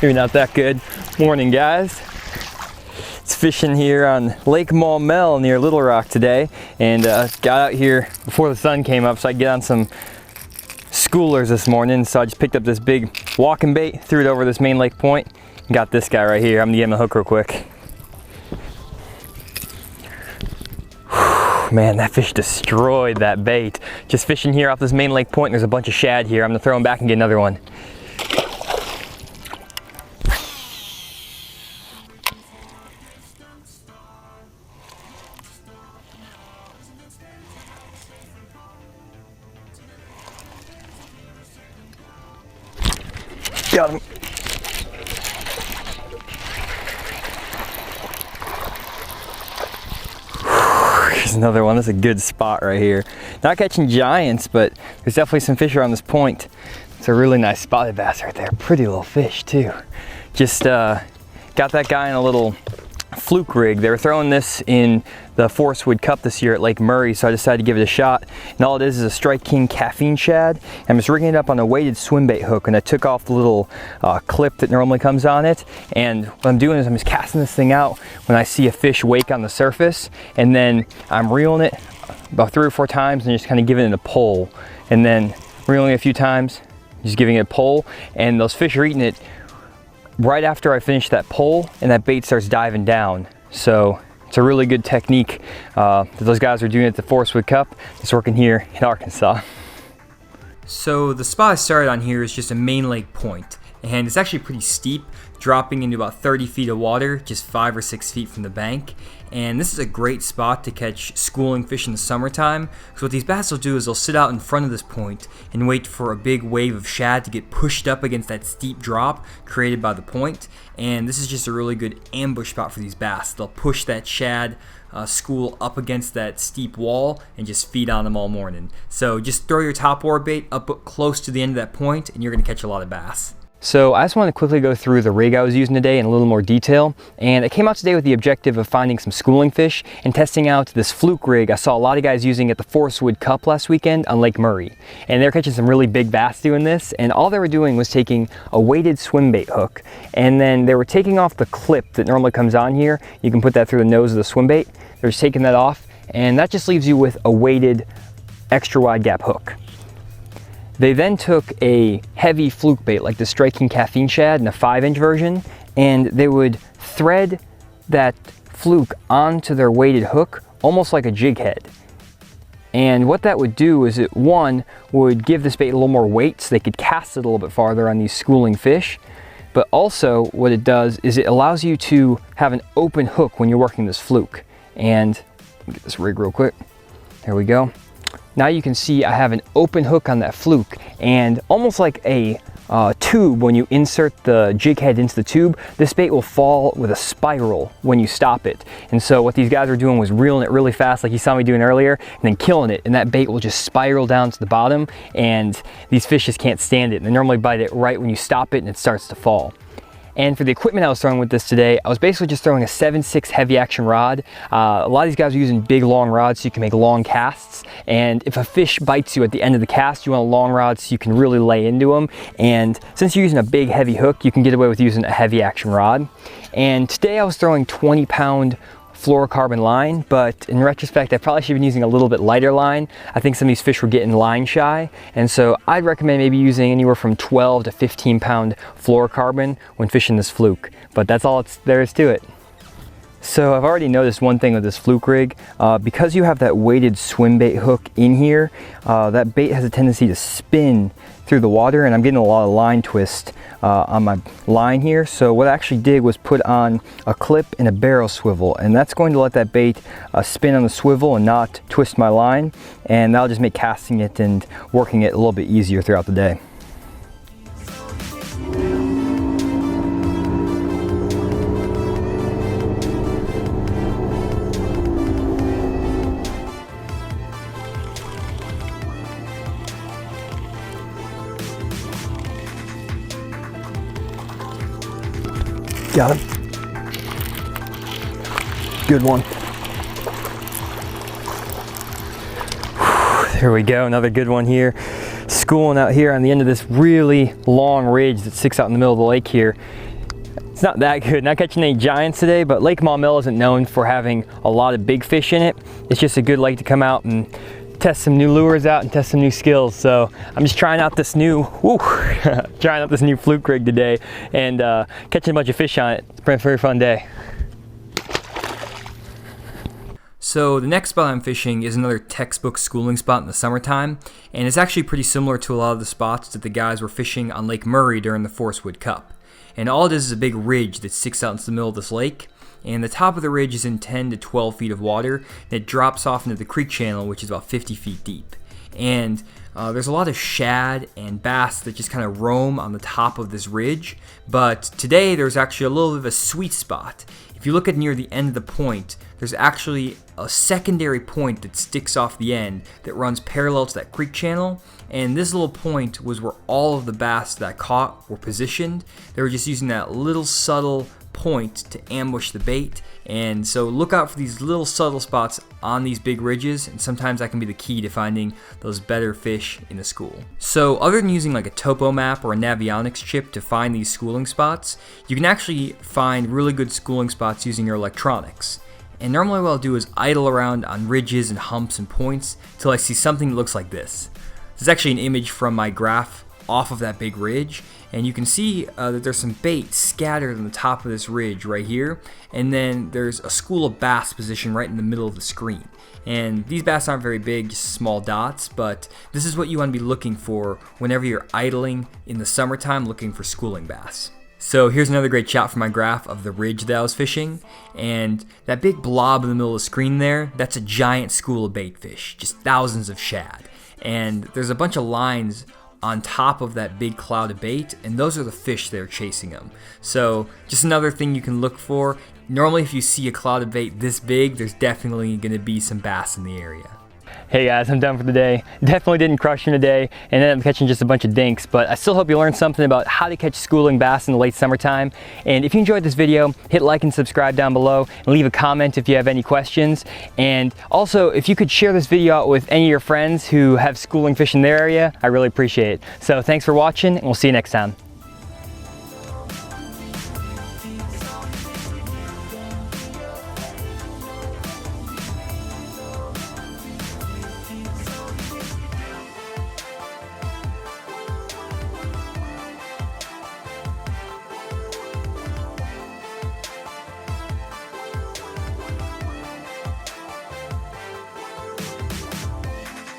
Maybe not that good. Morning, guys. It's fishing here on Lake Maumelle near Little Rock today, and got out here before the sun came up so I could get on some schoolers this morning. So I just picked up this big walking bait, threw it over this main lake point, and got this guy right here. I'm gonna get him a hook real quick. Man, that fish destroyed that bait. Just fishing here off this main lake point. There's a bunch of shad here. I'm gonna throw him back and get another one. Got him. Here's another one. This is a good spot right here. Not catching giants, but there's definitely some fish around this point. It's a really nice spotted bass right there. Pretty little fish too. Just got that guy in a little Fluke Rig. They were throwing this in the Forrest Wood Cup this year at Lake Murray, so I decided to give it a shot. And all it is a Strike King Caffeine shad. I'm just rigging it up on a weighted swim bait hook, and I took off the little clip that normally comes on it. And what I'm doing is I'm just casting this thing out when I see a fish wake on the surface, and then I'm reeling it about 3 or 4 times and just kind of giving it a pull, and then reeling it a few times, just giving it a pull, and those fish are eating it right after I finish that pull, and that bait starts diving down. So it's a really good technique that those guys are doing at the Forrest Wood Cup. It's working here in Arkansas. So the spot I started on here is just a main lake point, and it's actually pretty steep, dropping into about 30 feet of water, just 5 or 6 feet from the bank. And this is a great spot to catch schooling fish in the summertime. So what these bass will do is they'll sit out in front of this point and wait for a big wave of shad to get pushed up against that steep drop created by the point. And this is just a really good ambush spot for these bass. They'll push that shad school up against that steep wall and just feed on them all morning. So just throw your top water bait up close to the end of that point and you're going to catch a lot of bass. So I just want to quickly go through the rig I was using today in a little more detail, and I came out today with the objective of finding some schooling fish and testing out this Fluke rig I saw a lot of guys using at the Forrest Wood Cup last weekend on Lake Murray. And they're catching some really big bass doing this, and all they were doing was taking a weighted swim bait hook, and then they were taking off the clip that normally comes on here. You can put that through the nose of the swim bait. They're just taking that off, and that just leaves you with a weighted extra wide gap hook. They then took a heavy fluke bait like the Strike King Caffeine shad in a 5-inch version, and they would thread that fluke onto their weighted hook almost like a jig head. And what that would do is it, one, would give this bait a little more weight so they could cast it a little bit farther on these schooling fish. But also what it does is it allows you to have an open hook when you're working this fluke. And let me get this rig real quick. There we go. Now you can see I have an open hook on that fluke, and almost like a tube, when you insert the jig head into the tube, this bait will fall with a spiral when you stop it. And so what these guys are doing was reeling it really fast like you saw me doing earlier, and then killing it, and that bait will just spiral down to the bottom, and these fish just can't stand it. And they normally bite it right when you stop it and it starts to fall. And for the equipment I was throwing with this today, I was basically just throwing a 7/6 heavy action rod. A lot of these guys are using big long rods so you can make long casts. And if a fish bites you at the end of the cast, you want a long rod so you can really lay into them. And since you're using a big heavy hook, you can get away with using a heavy action rod. And today I was throwing 20-pound fluorocarbon line, but in retrospect I probably should have been using a little bit lighter line. I think some of these fish were getting line shy, and so I'd recommend maybe using anywhere from 12 to 15-pound fluorocarbon when fishing this fluke, but that's all there is to it. So I've already noticed one thing with this Fluke rig. Because you have that weighted swim bait hook in here, that bait has a tendency to spin through the water, and I'm getting a lot of line twist on my line here. So what I actually did was put on a clip and a barrel swivel, and that's going to let that bait spin on the swivel and not twist my line, and that'll just make casting it and working it a little bit easier throughout the day. Got him. Good one. There we go, another good one here. Schooling out here on the end of this really long ridge that sticks out in the middle of the lake here. It's not that good, not catching any giants today, but Lake Maumelle isn't known for having a lot of big fish in it. It's just a good lake to come out and test some new lures out and test some new skills. So I'm just trying out this new, trying out this new Fluke Rig today and catching a bunch of fish on it. It's been a very fun day. So the next spot I'm fishing is another textbook schooling spot in the summertime, and it's actually pretty similar to a lot of the spots that the guys were fishing on Lake Murray during the Forrest Wood Cup. And all it is a big ridge that sticks out into the middle of this lake, and the top of the ridge is in 10 to 12 feet of water, and it drops off into the creek channel, which is about 50 feet deep. And there's a lot of shad and bass that just kind of roam on the top of this ridge, but today there's actually a little bit of a sweet spot. If you look at near the end of the point, there's actually a secondary point that sticks off the end that runs parallel to that creek channel, and this little point was where all of the bass that I caught were positioned. They were just using that little subtle point to ambush the bait, and so look out for these little subtle spots on these big ridges, and sometimes that can be the key to finding those better fish in the school. So other than using like a topo map or a navionics chip to find these schooling spots, you can actually find really good schooling spots using your electronics. And normally what I'll do is idle around on ridges and humps and points till I see something that looks like this. This is actually an image from my graph off of that big ridge, and you can see that there's some bait scattered on the top of this ridge right here, and then there's a school of bass positioned right in the middle of the screen. And these bass aren't very big, just small dots, but this is what you want to be looking for whenever you're idling in the summertime looking for schooling bass. So here's another great shot from my graph of the ridge that I was fishing, and that big blob in the middle of the screen there, that's a giant school of bait fish, just thousands of shad. And there's a bunch of lines on top of that big cloud of bait, and those are the fish that are chasing them. So just another thing you can look for. Normally if you see a cloud of bait this big, there's definitely going to be some bass in the area. Hey guys, I'm done for the day. Definitely didn't crush him today and ended up catching just a bunch of dinks, but I still hope you learned something about how to catch schooling bass in the late summertime. And if you enjoyed this video, hit like and subscribe down below and leave a comment if you have any questions. And also, if you could share this video out with any of your friends who have schooling fish in their area, I really appreciate it. So thanks for watching, and we'll see you next time.